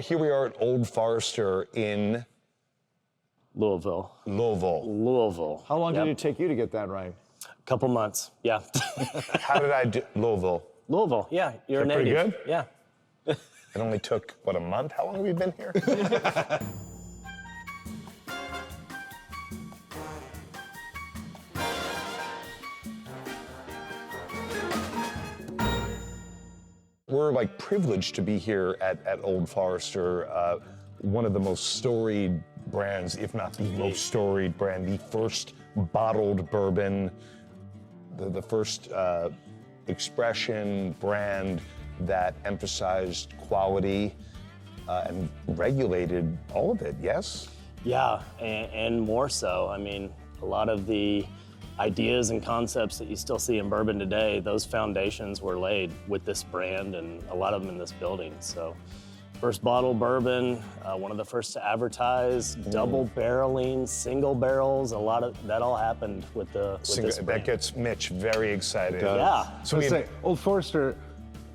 Here we are at Old Forester in Louisville. Louisville. How long did it take you to get that right? A couple months, yeah. How did I do? Louisville. Louisville, yeah. You're a Pretty native. good? Yeah. It only took, what, a month? How long have we been here? We're like privileged to be here at Old Forester, one of the most storied brands, if not the most storied brand, the first bottled bourbon, the first expression brand that emphasized quality and regulated all of it, yes? Yeah, and more so. I mean, a lot of the ideas and concepts that you still see in bourbon today, those foundations were laid with this brand and a lot of them in this building. So first bottle bourbon, one of the first to advertise, double barreling, single barrels, a lot of that all happened with this brand. That gets Mitch very excited. Yeah. So Old Forester,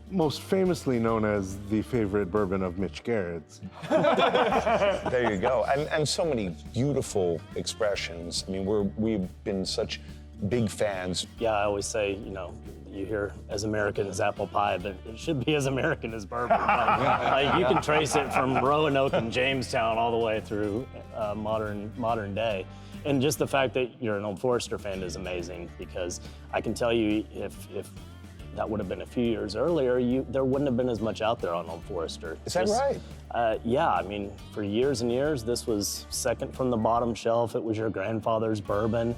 most famously known as the favorite bourbon of Mitch Garrett's. There you go. And so many beautiful expressions. I mean, we've been such big fans. Yeah, I always say, you know, you hear as American as apple pie, that it should be as American as bourbon. Like, you can trace it from Roanoke and Jamestown all the way through modern day. And just the fact that you're an Old Forester fan is amazing, because I can tell you if that would have been a few years earlier, there wouldn't have been as much out there on Old Forester. Is that right? Yeah, I mean, for years and years, this was second from the bottom shelf. It was your grandfather's bourbon.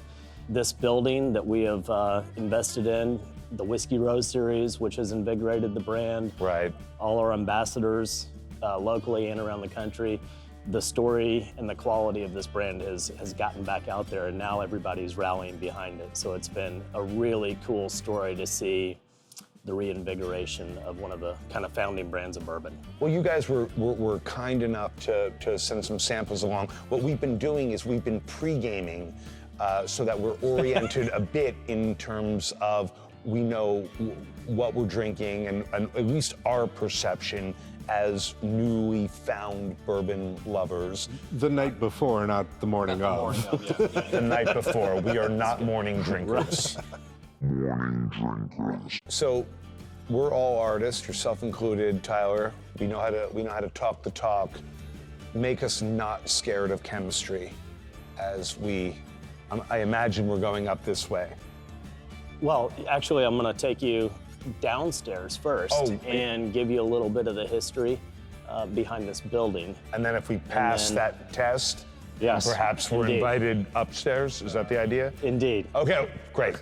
This building that we have invested in, the Whiskey Row series, which has invigorated the brand. Right. All our ambassadors, locally and around the country. The story and the quality of this brand has gotten back out there, and now everybody's rallying behind it. So it's been a really cool story to see the reinvigoration of one of the kind of founding brands of bourbon. Well, you guys were kind enough to send some samples along. What we've been doing is we've been pre-gaming so that we're oriented a bit in terms of we know what we're drinking and at least our perception as newly found bourbon lovers. The night before, not the morning of. The night before. We are not morning drinkers. So we're all artists, yourself included, Tyler. We know how to talk the talk. Make us not scared of chemistry as I imagine we're going up this way. Well, actually, I'm going to take you downstairs first and give you a little bit of the history behind this building. And then if we pass that test, yes, perhaps we're invited upstairs. Is that the idea? Indeed. Okay, great.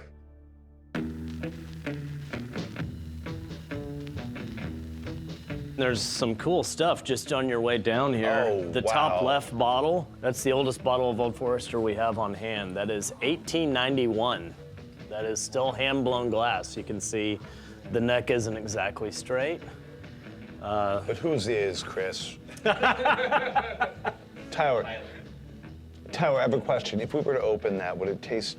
There's some cool stuff just on your way down here. The top left bottle, that's the oldest bottle of Old Forester we have on hand. That is 1891. That is still hand-blown glass. You can see the neck isn't exactly straight. But whose is, Chris? Tyler, I have a question. If we were to open that, would it taste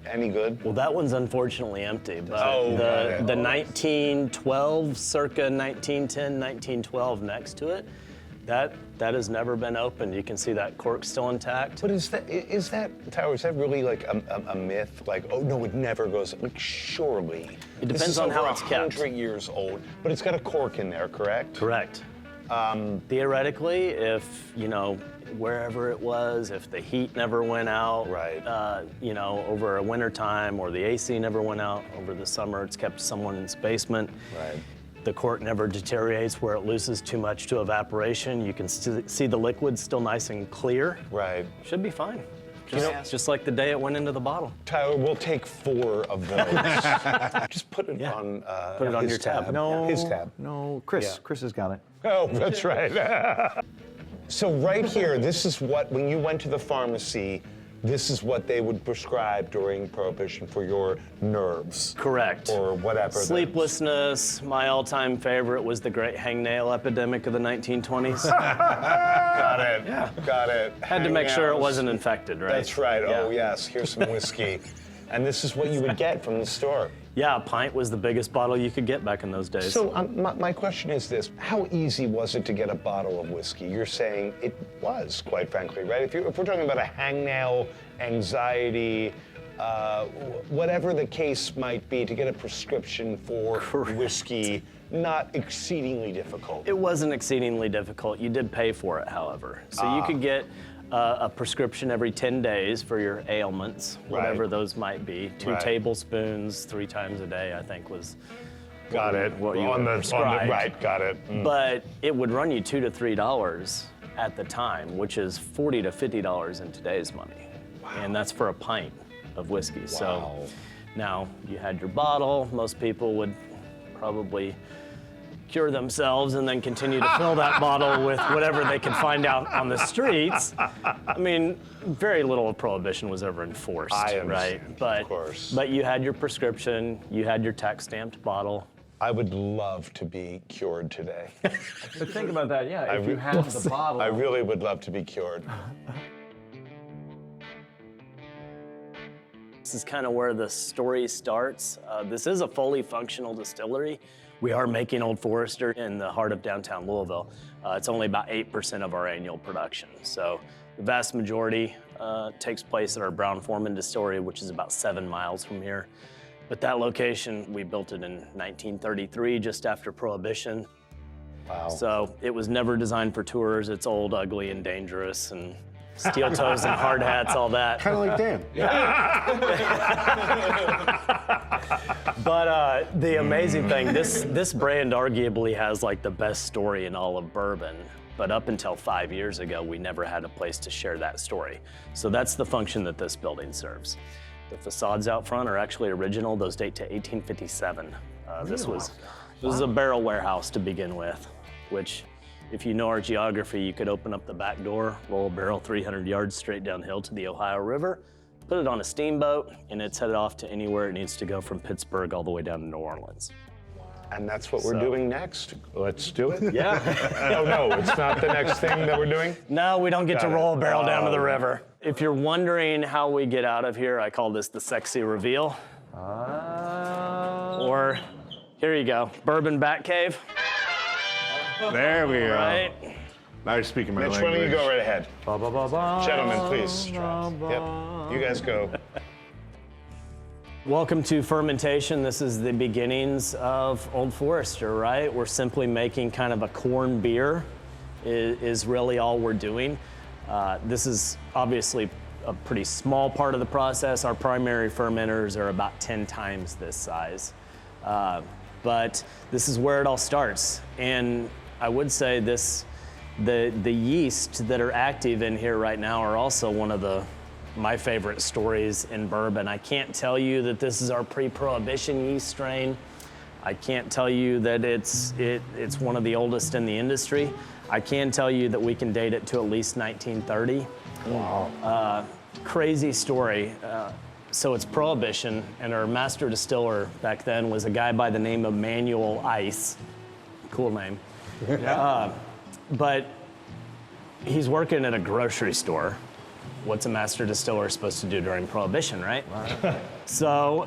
any good? Well, that one's unfortunately empty, but the 1912, circa 1910, 1912 next to it, that has never been opened. You can see that cork still intact. But is that Tyler, is that really like a myth? Like, oh no, it never goes, like surely. It depends on how it's kept. 100 years old, but it's got a cork in there, correct? Correct. Theoretically, if, you know, wherever it was, if the heat never went out, right. You know, over a winter time, or the AC never went out over the summer, it's kept someone's basement. Right. The cork never deteriorates where it loses too much to evaporation. You can see the liquid still nice and clear. Right. Should be fine. Just like the day it went into the bottle. Tyler, we'll take 4 of those. Just put it on. Put it on your tab. No, his tab. No, Chris. Yeah. Chris has got it. Oh, that's right. So right here, this is what, when you went to the pharmacy, this is what they would prescribe during Prohibition for your nerves. Correct. Or whatever. Sleeplessness. My all-time favorite was the great hangnail epidemic of the 1920s. Got it. Yeah. Got it. Had to make sure it wasn't infected, right? That's right. Yeah. Oh, yes. Here's some whiskey. And this is what you would get from the store. Yeah, a pint was the biggest bottle you could get back in those days. So my question is this: how easy was it to get a bottle of whiskey? You're saying it was, quite frankly, right? If we're talking about a hangnail, anxiety, whatever the case might be, to get a prescription for whiskey, not exceedingly difficult. It wasn't exceedingly difficult. You did pay for it, however. So you could get a prescription every 10 days for your ailments, whatever those might be. 2 tablespoons 3 times a day, I think, was got it. What you were prescribed. Right, got it. But it would run you $2 to $3 at the time, which is $40 to $50 in today's money. Wow. And that's for a pint of whiskey. Wow. So now you had your bottle. Most people would probably cure themselves and then continue to fill that bottle with whatever they could find out on the streets. I mean, very little of Prohibition was ever enforced, I understand, right? But, of course. But you had your prescription, you had your tax-stamped bottle. I would love to be cured today. But think about that, yeah, if you had the bottle. I really would love to be cured. This is kind of where the story starts. This is a fully functional distillery. We are making Old Forester in the heart of downtown Louisville. It's only about 8% of our annual production. So the vast majority takes place at our Brown-Forman distillery, which is about 7 miles from here. But that location, we built it in 1933, just after Prohibition. Wow. So it was never designed for tours. It's old, ugly, and dangerous, and steel toes and hard hats, all that. Kind of like Dan. But the amazing thing, this brand arguably has like the best story in all of bourbon. But up until 5 years ago, we never had a place to share that story. So that's the function that this building serves. The facades out front are actually original. Those date to 1857. This was a barrel warehouse to begin with, which, if you know our geography, you could open up the back door, roll a barrel 300 yards straight downhill to the Ohio River, put it on a steamboat, and it's headed off to anywhere it needs to go from Pittsburgh all the way down to New Orleans. And that's what we're doing next. Let's do it. Yeah. No, it's not the next thing that we're doing? No, we don't get to roll a barrel down to the river. If you're wondering how we get out of here, I call this the sexy reveal. Or, here you go, bourbon bat cave. There we go. Right? Now you're speaking my Mitch, language. why don't you go right ahead? Gentlemen, please. Yep, you guys go. Welcome to fermentation. This is the beginnings of Old Forester, right? We're simply making kind of a corn beer is really all we're doing. This is obviously a pretty small part of the process. Our primary fermenters are about 10 times this size. But this is where it all starts. And I would say the yeast that are active in here right now are also one of my favorite stories in bourbon. I can't tell you that this is our pre-Prohibition yeast strain. I can't tell you that it's one of the oldest in the industry. I can tell you that we can date it to at least 1930. Wow. Crazy story. So it's Prohibition, and our master distiller back then was a guy by the name of Manuel Ice. Cool name. Yeah. But he's working at a grocery store. What's a master distiller supposed to do during Prohibition, right? So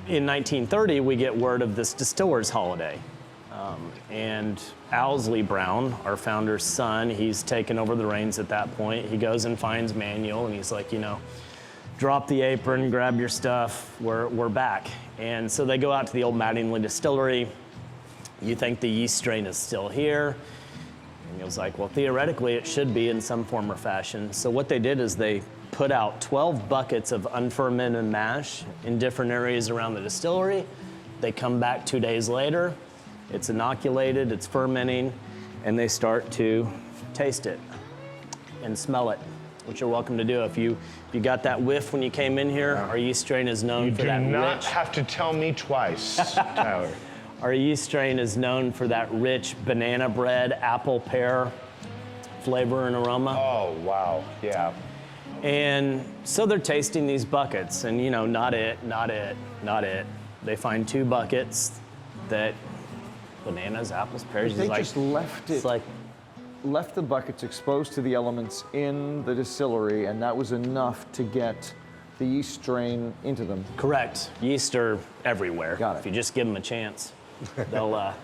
in 1930, we get word of this distiller's holiday. And Owsley Brown, our founder's son, he's taken over the reins at that point. He goes and finds Manuel, and he's like, drop the apron, grab your stuff, we're back. And so they go out to the old Mattingly distillery. You think the yeast strain is still here? And he was like, well, theoretically, it should be in some form or fashion. So what they did is they put out 12 buckets of unfermented mash in different areas around the distillery. They come back 2 days later. It's inoculated, it's fermenting, and they start to taste it and smell it, which you're welcome to do. If you got that whiff when you came in here, our yeast strain is known for that rich. You do not have to tell me twice, Tyler. Our yeast strain is known for that rich banana bread, apple pear flavor and aroma. Oh, wow, yeah. And so they're tasting these buckets, and not it. They find 2 buckets that bananas, apples, pears. They just left it. It's like, left the buckets exposed to the elements in the distillery, and that was enough to get the yeast strain into them. Correct. Yeast are everywhere. Got it. If you just give them a chance, they'll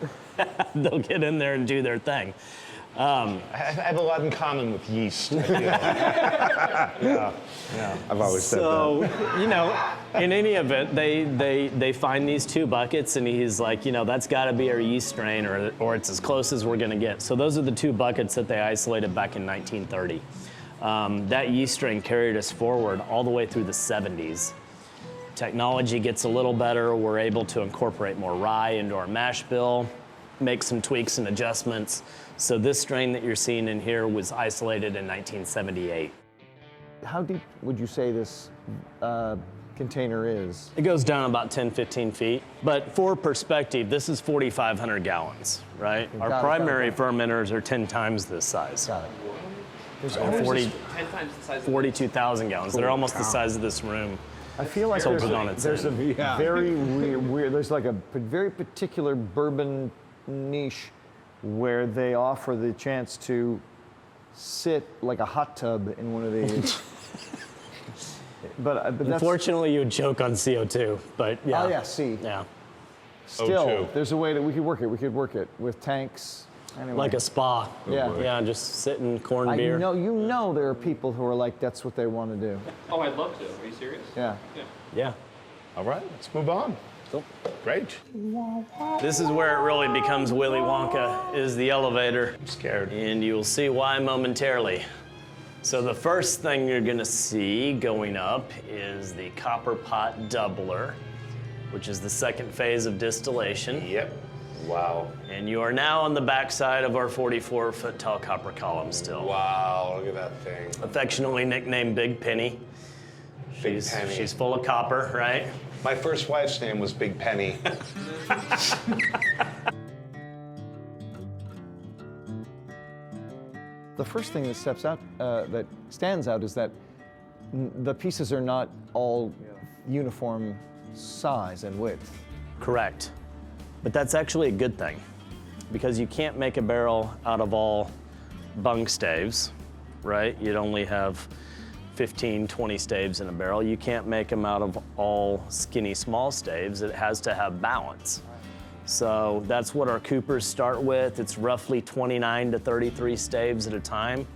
they'll get in there and do their thing. I have a lot in common with yeast. I feel. I've always said that. So, you know, in any event, they find these 2 buckets, and he's like, you know, that's got to be our yeast strain, or it's as close as we're going to get. So those are the 2 buckets that they isolated back in 1930. That yeast strain carried us forward all the way through the 70s. Technology gets a little better. We're able to incorporate more rye into our mash bill, make some tweaks and adjustments. So this strain that you're seeing in here was isolated in 1978. How deep would you say this container is? It goes down about 10, 15 feet. But for perspective, this is 4,500 gallons, right? Our primary fermenters are 10 times this size. Got it. There's 10 times the size 42,000 gallons. They're almost the size of this room. I feel like Tilted there's on its a end. very weird, there's like a very particular bourbon niche where they offer the chance to sit like a hot tub in one of these. but that's, Unfortunately, you would choke on CO2, but yeah. oh yeah, see. Yeah, Still, O2. there's a way that we could work it. We could work it with tanks. Anyway. like a spa. Yeah. Yeah, just sit and corn I beer. know, you know there are people who are like, that's what they want to do. Oh, I'd love to. Are you serious? Yeah. Yeah. All right, let's move on. Cool. Great. This is where it really becomes Willy Wonka, is the elevator. I'm scared. And you'll see why momentarily. So the first thing you're gonna see going up is the copper pot doubler, which is the second phase of distillation. Yep. Wow. And you are now on the backside of our 44-foot tall copper column still. Wow, look at that thing. Affectionately nicknamed Big Penny. Big Penny. She's full of copper, right? My first wife's name was Big Penny. The first thing that that stands out is that the pieces are not all uniform size and width. Correct. But that's actually a good thing, because you can't make a barrel out of all bung staves, right? You'd only have 15, 20 staves in a barrel. You can't make them out of all skinny small staves. It has to have balance. So that's what our coopers start with. It's roughly 29 to 33 staves at a time.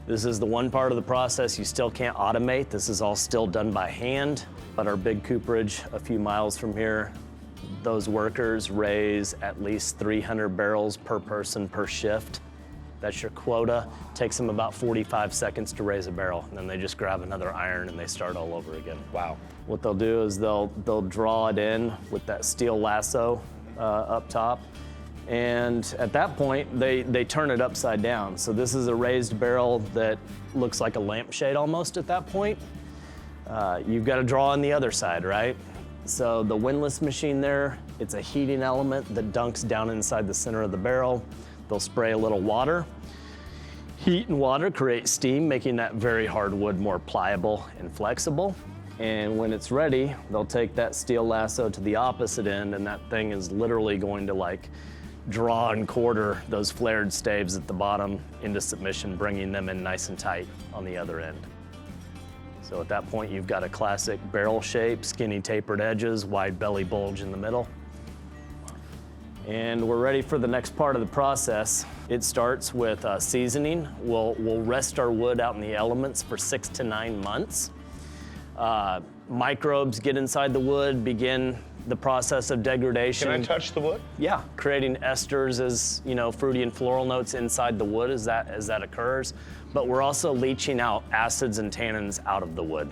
This is the one part of the process you still can't automate. This is all still done by hand, but our big cooperage a few miles from here, those workers raise at least 300 barrels per person per shift. That's your quota. Takes them about 45 seconds to raise a barrel, and then they just grab another iron and they start all over again. Wow. What they'll do is they'll draw it in with that steel lasso up top, and at that point they turn it upside down. So this is a raised barrel that looks like a lampshade almost at that point. You've got to draw on the other side, right? So the windlass machine there, it's a heating element that dunks down inside the center of the barrel. They'll spray a little water. Heat and water create steam, making that very hard wood more pliable and flexible. And when it's ready, they'll take that steel lasso to the opposite end, and that thing is literally going to like draw and quarter those flared staves at the bottom into submission, bringing them in nice and tight on the other end. So at that point, you've got a classic barrel shape, skinny tapered edges, wide belly bulge in the middle. And we're ready for the next part of the process. It starts with seasoning. We'll rest our wood out in the elements for 6 to 9 months. Microbes get inside the wood, begin the process of degradation. Can I touch the wood? Yeah, creating esters as, you know, fruity and floral notes inside the wood as that occurs. But we're also leaching out acids and tannins out of the wood.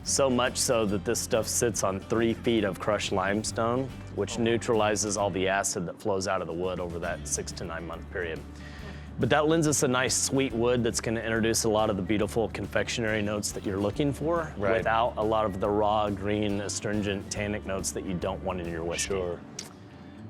So much so that this stuff sits on 3 feet of crushed limestone, which neutralizes all the acid that flows out of the wood over that 6 to 9 month period. But that lends us a nice sweet wood that's going to introduce a lot of the beautiful confectionery notes that you're looking for, Right. without a lot of the raw, green, astringent, tannic notes that you don't want in your whiskey. Sure.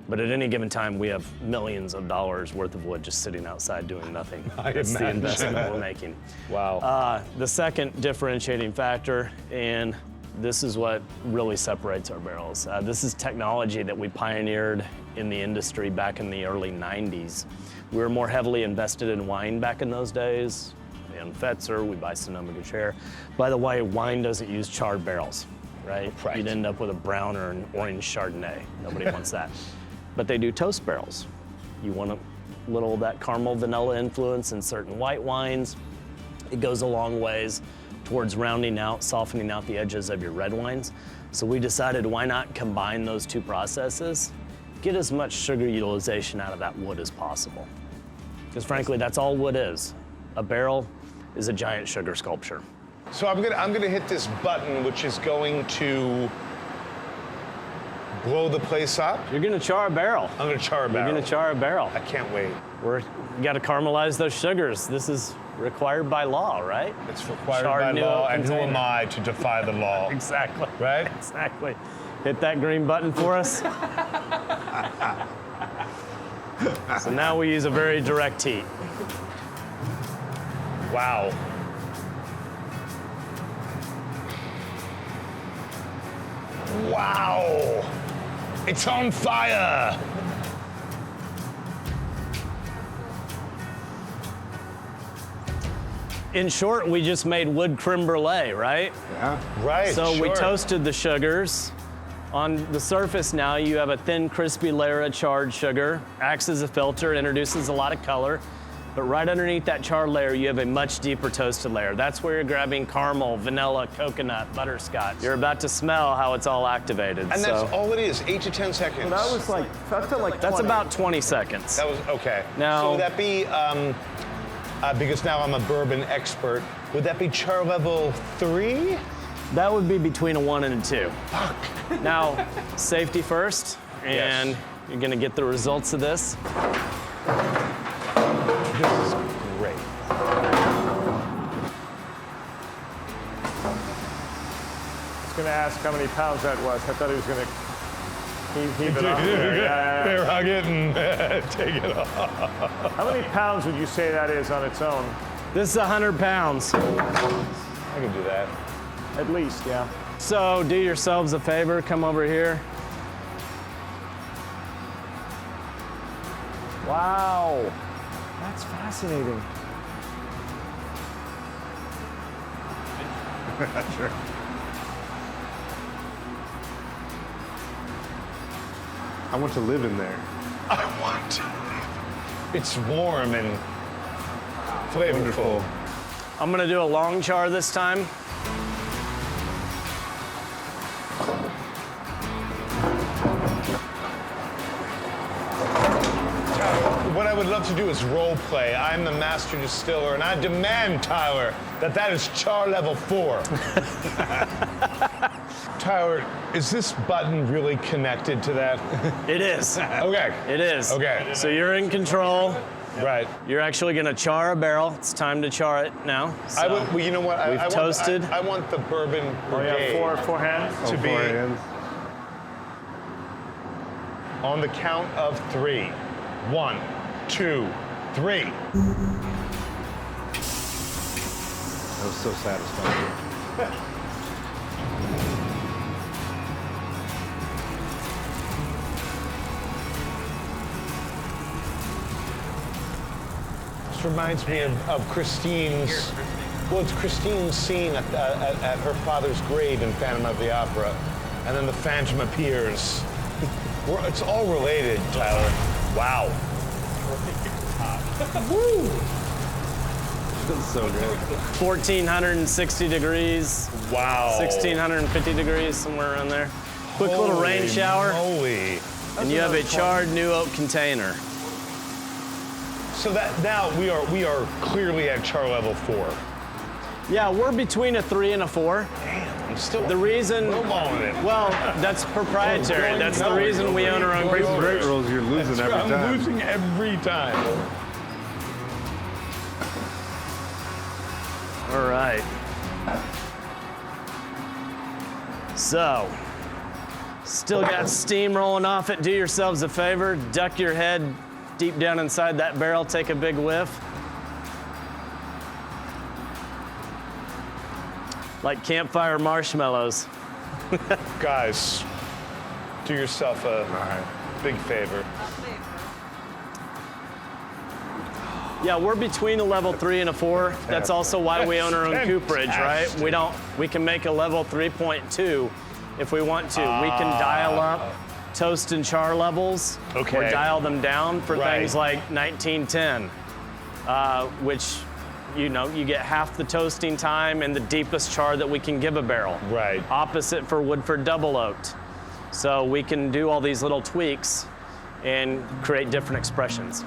But at any given time, we have millions of dollars worth of wood just sitting outside doing nothing. That's the imagine. investment we're making. Wow. The second differentiating factor, and this is what really separates our barrels. This is technology that we pioneered in the industry back in the early 90s. We were more heavily invested in wine back in those days. in Fetzer, we buy Sonoma-Cutrer. By the way, wine doesn't use charred barrels, right? Right. You'd end up with a brown or an orange Chardonnay. Nobody wants that. But they do toast barrels. You want a little of that caramel vanilla influence in certain white wines. It goes a long ways towards rounding out, softening out the edges of your red wines. So we decided, why not combine those two processes? Get as much sugar utilization out of that wood as possible. Because frankly, that's all wood is. A barrel is a giant sugar sculpture. So I'm gonna hit this button, which is going to blow the place up. You're gonna char a barrel. I'm gonna char a barrel. You're gonna char a barrel. I can't wait. You gotta caramelize those sugars. This is required by law, right? It's required Charred by new law, oak and who container. am I to defy the law? Exactly. Right? Exactly. Hit that green button for us. So now we use a very direct heat. Wow. Wow! It's on fire! In short, we just made wood creme brulee, right? Yeah. Right, So we sure. toasted the sugars. On the surface now, you have a thin, crispy layer of charred sugar. Acts as a filter, introduces a lot of color. But right underneath that charred layer, you have a much deeper toasted layer. That's where you're grabbing caramel, vanilla, coconut, butterscotch. You're about to smell how it's all activated. And that's all it is, 8 to 10 seconds. That was like, that felt like That's 20. about 20 seconds. That was, okay. Now- So would that be, because now I'm a bourbon expert, would that be char level 3? That would be between a 1 and a 2. Now, safety first, and Yes. you're gonna get the results of this. This is great. I was going to ask how many pounds that was. I thought he was going to heave it up there. Yeah. Here, hug it and take it off. How many pounds would you say that is on its own? This is 100 pounds. I can do that. At least, yeah. So do yourselves a favor, come over here. Wow. That's fascinating. Sure. I want to live in there. I want to. It's warm and flavorful. I'm gonna do a long char this time. What I would love to do is role play. I'm the master distiller, and I demand, Tyler, that is char level 4. Tyler, is this button really connected to that? It is. Okay. It is. Okay. So you're in control. Right. You're actually gonna char a barrel. It's time to char it now. So I would, well, you know what? we've I toasted. I want the bourbon Oh, yeah, brigade four hands. to be 4 hands. on the count of 3. 1, 2, 3. That was so satisfying. This reminds me of Christine's. Well, it's Christine's scene at her father's grave in Phantom of the Opera, and then the Phantom appears. It's all related, Tyler. Wow. That's so good. 1,460 degrees, Wow. 1,650 degrees, somewhere around there. Quick little rain shower, Holy. and you have a charred new oak container. So that now we are clearly at char level 4. Yeah, we're between a 3 and a 4. Damn, I'm still The reason, lowballing it. well, that's proprietary. That's the reason we own our own Great brewery. rolls, you're losing every I'm time. losing every time. All right. So, still got steam rolling off it. Do yourselves a favor, duck your head deep down inside that barrel, take a big whiff. Like campfire marshmallows. Guys, do yourself a big favor. Yeah, we're between a level 3 and a 4. That's also why we own our own cooperage, right? We can make a level 3.2 if we want to. We can dial up toast and char levels, or dial them down for things like 1910, which, you know, you get half the toasting time and the deepest char that we can give a barrel. Right. Opposite for Woodford double oaked. So we can do all these little tweaks and create different expressions.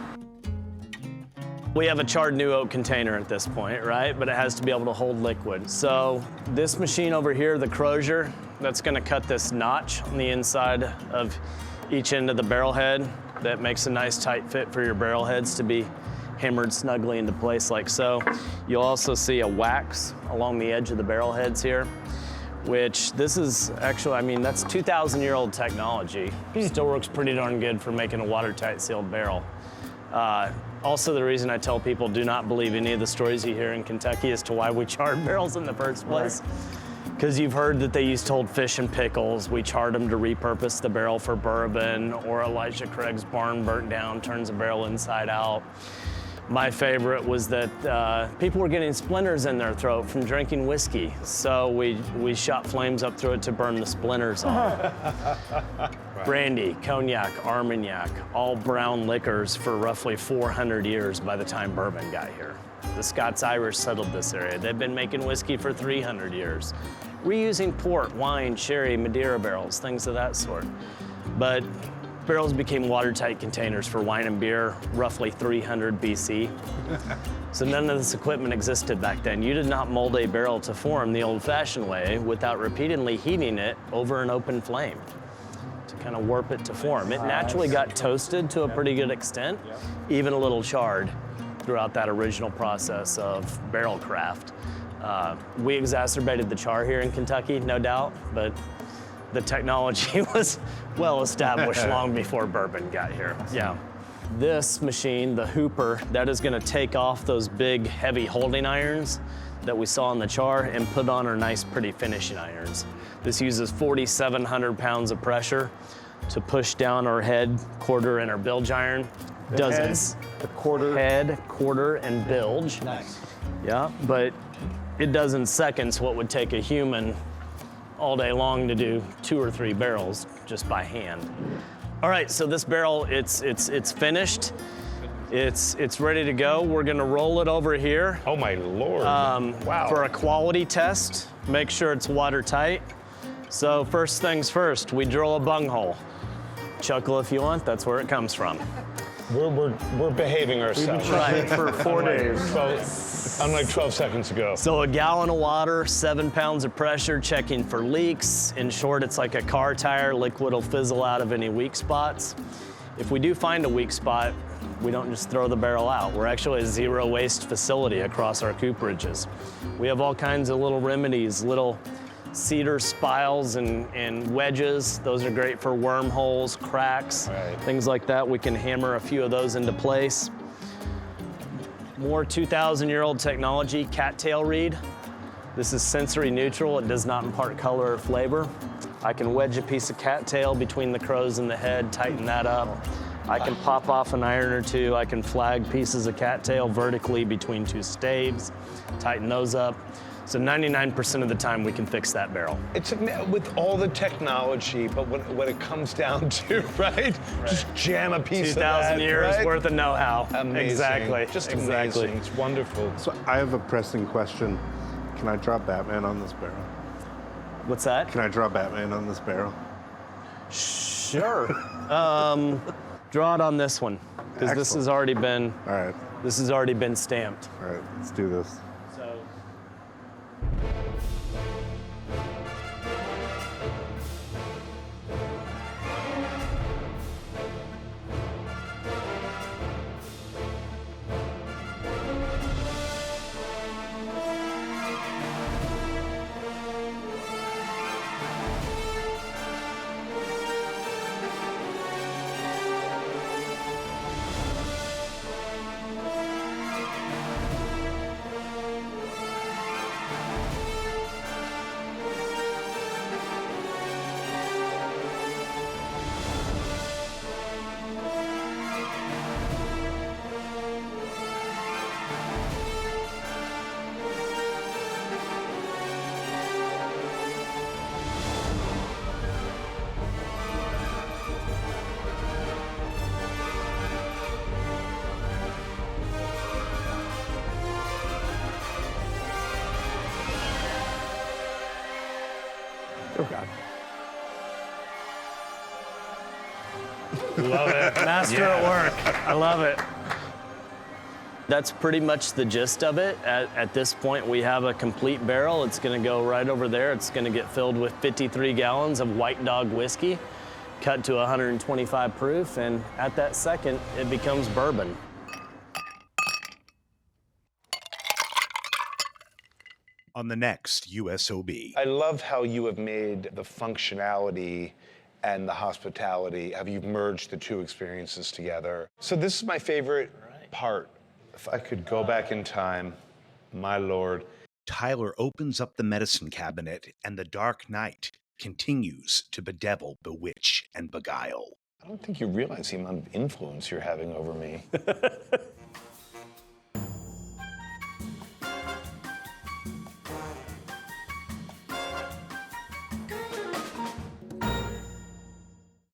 We have a charred new oak container at this point, right? But it has to be able to hold liquid. So this machine over here, the crozier, that's gonna cut this notch on the inside of each end of the barrel head. That makes a nice tight fit for your barrel heads to be hammered snugly into place like so. You'll also see a wax along the edge of the barrel heads here, which this is actually, I mean, that's 2,000-year-old technology. Still works pretty darn good for making a watertight sealed barrel. Also, the reason I tell people do not believe any of the stories you hear in Kentucky as to why we charred barrels in the first place. Because you've heard that they used to hold fish and pickles. We charred them to repurpose the barrel for bourbon, or Elijah Craig's barn burnt down, turns the barrel inside out. My favorite was that people were getting splinters in their throat from drinking whiskey. So we shot flames up through it to burn the splinters off. Brandy, cognac, Armagnac, all brown liquors for roughly 400 years by the time bourbon got here. The Scots-Irish settled this area. They've been making whiskey for 300 years. Reusing port, wine, sherry, Madeira barrels, things of that sort. But barrels became watertight containers for wine and beer roughly 300 BC. So none of this equipment existed back then. You did not mold a barrel to form the old-fashioned way without repeatedly heating it over an open flame to kind of warp it to form. It naturally got toasted to a pretty good extent, even a little charred throughout that original process of barrel craft. We exacerbated the char here in Kentucky, no doubt, but the technology was well established long before bourbon got here. Yeah. This machine, the hooper, that is gonna take off those big, heavy holding irons that we saw in the char and put on our nice, pretty finishing irons. This uses 4,700 pounds of pressure to push down our head, quarter, and our bilge iron. Dozens. The quarter. Head, quarter, and bilge. Nice. Yeah, but it does in seconds what would take a human all day long to do 2 or 3 barrels just by hand. All right, so this barrel, it's finished. It's ready to go. We're gonna roll it over here. Oh my Lord, wow. For a quality test, make sure it's watertight. So first things first, we drill a bunghole. Chuckle if you want, that's where it comes from. We're behaving ourselves. Right. For 4 days. Unlike 12 seconds ago. So a gallon of water, 7 pounds of pressure, checking for leaks. In short, it's like a car tire. Liquid will fizzle out of any weak spots. If we do find a weak spot, we don't just throw the barrel out. We're actually a zero waste facility across our cooperages. We have all kinds of little remedies, little cedar spiles and wedges. Those are great for wormholes, cracks, things like that. We can hammer a few of those into place. More 2,000-year-old technology, cattail reed. This is sensory neutral. It does not impart color or flavor. I can wedge a piece of cattail between the crows and the head, tighten that up. I can pop off an iron or two. I can flag pieces of cattail vertically between 2 staves, tighten those up. So 99% of the time we can fix that barrel. It's with all the technology, but when it comes down to, right? Just jam a piece of that, 2,000 years right? worth of know-how. Amazing. Exactly. Just exactly. amazing. It's wonderful. So I have a pressing question. Can I draw Batman on this barrel? What's that? Can I draw Batman on this barrel? Sure. Draw it on this one, because this has already been. All right. This has already been stamped. All right. Let's do this. So. Oh, God. Love it. Master at work. I love it. That's pretty much the gist of it. At this point, we have a complete barrel. It's going to go right over there. It's going to get filled with 53 gallons of White Dog whiskey, cut to 125 proof, and at that second, it becomes bourbon. On the next USOB. I love how you have made the functionality and the hospitality, how you've merged the two experiences together. So this is my favorite part. If I could go back in time, my lord. Tyler opens up the medicine cabinet, and the dark night continues to bedevil, bewitch, and beguile. I don't think you realize the amount of influence you're having over me.